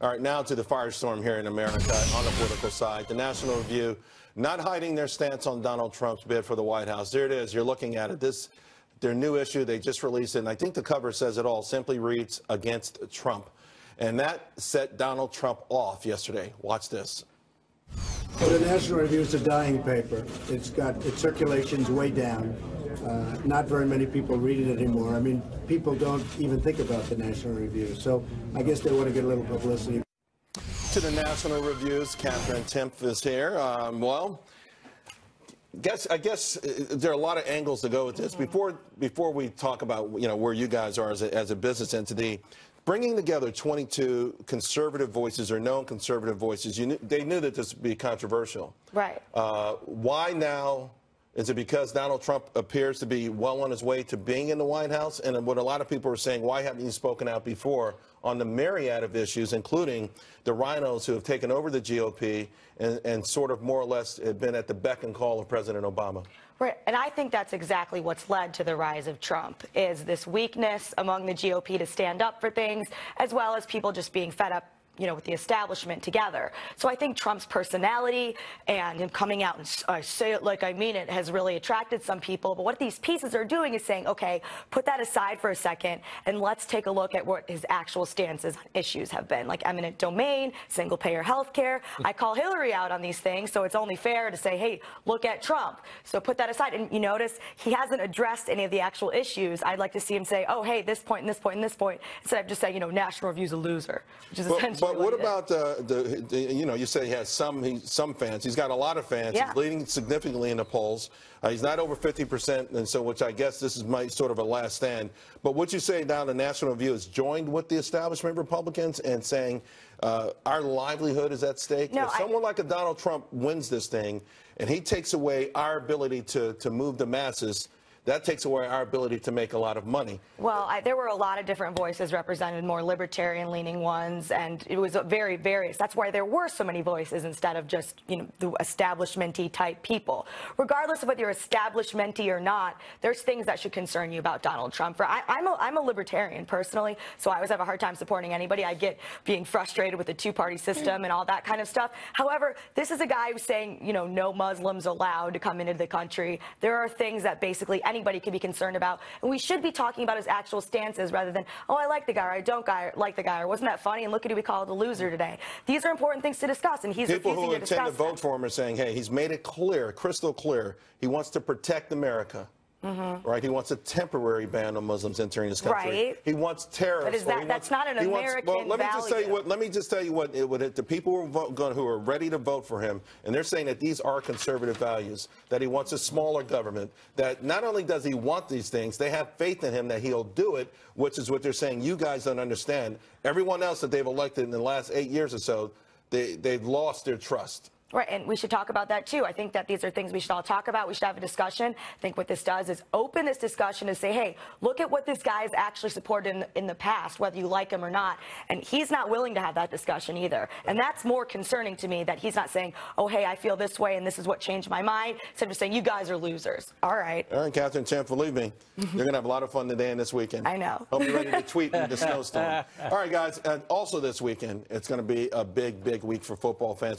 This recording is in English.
All right, now to the firestorm here in America on the political side. The National Review not hiding their stance on Donald Trump's bid for the White House. There it is. You're looking at it. Their new issue, they just released it, and I think the cover says it all. Simply reads, "Against Trump." And that set Donald Trump off yesterday. Watch this. Well, the National Review is a dying paper. Its circulation's way down. Not very many people read it anymore. I mean, people don't even think about the National Review. So I guess they want to get a little publicity. To the National Review's Katherine Timpf is here. I guess there are a lot of angles to go with this. Before we talk about where you guys are as a business entity, bringing together 22 conservative voices or known conservative voices, they knew that this would be controversial. Right. Why now? Is it because Donald Trump appears to be well on his way to being in the White House? And what a lot of people are saying, why haven't you spoken out before on the myriad of issues, including the rhinos who have taken over the GOP and sort of more or less have been at the beck and call of President Obama? Right, and I think that's exactly what's led to the rise of Trump, is this weakness among the GOP to stand up for things, as well as people just being fed up with the establishment together. So I think Trump's personality and him coming out and say it like I mean it has really attracted some people. But what these pieces are doing is saying, okay, put that aside for a second and let's take a look at what his actual stances on issues have been, like eminent domain, single-payer health care. I call Hillary out on these things, so it's only fair to say, hey, look at Trump. So put that aside. And you notice he hasn't addressed any of the actual issues. I'd like to see him say, oh, hey, this point and this point and this point, instead of just saying, National Review's a loser, which is essentially But what about you say he has some fans. He's got a lot of fans. Yeah. He's leading significantly in the polls. He's not over 50%, and so which I guess this is sort of a last stand. But would you say now the National Review has joined with the establishment Republicans and saying our livelihood is at stake? No, if someone like a Donald Trump wins this thing and he takes away our ability to move the masses, that takes away our ability to make a lot of money. Well, there were a lot of different voices represented, more libertarian-leaning ones, and it was very various. That's why there were so many voices instead of just, the establishment-y type people. Regardless of whether you're establishment-y or not, there's things that should concern you about Donald Trump. I'm a libertarian, personally, so I always have a hard time supporting anybody. I get being frustrated with the two-party system and all that kind of stuff. However, this is a guy who's saying, no Muslims allowed to come into the country. There are things that basically anybody could be concerned about, and we should be talking about his actual stances rather than, oh, I like the guy, or I don't like the guy, or wasn't that funny, and look at who we called a loser today. These are important things to discuss, and he's people refusing who to discuss intend to vote for him are saying, hey, he's made it clear, crystal clear, he wants to protect America. Right, he wants a temporary ban on Muslims entering his country. Right. He wants terrorists. But that's not an American let me value. just tell you what the people who are ready to vote for him, and they're saying that these are conservative values, that he wants a smaller government, that not only does he want these things, they have faith in him that he'll do it, which is what they're saying you guys don't understand. Everyone else that they've elected in the last 8 years or so, they've lost their trust. Right, and we should talk about that, too. I think that these are things we should all talk about. We should have a discussion. I think what this does is open this discussion to say, hey, look at what this guy has actually supported in the past, whether you like him or not. And he's not willing to have that discussion either. And that's more concerning to me, that he's not saying, oh, hey, I feel this way, and this is what changed my mind, instead of saying, you guys are losers. All right. All right, Katherine Timpf, believe me, you're going to have a lot of fun today and this weekend. I know. Hope you're ready to tweet in the snowstorm. All right, guys, also this weekend, it's going to be a big, big week for football fans.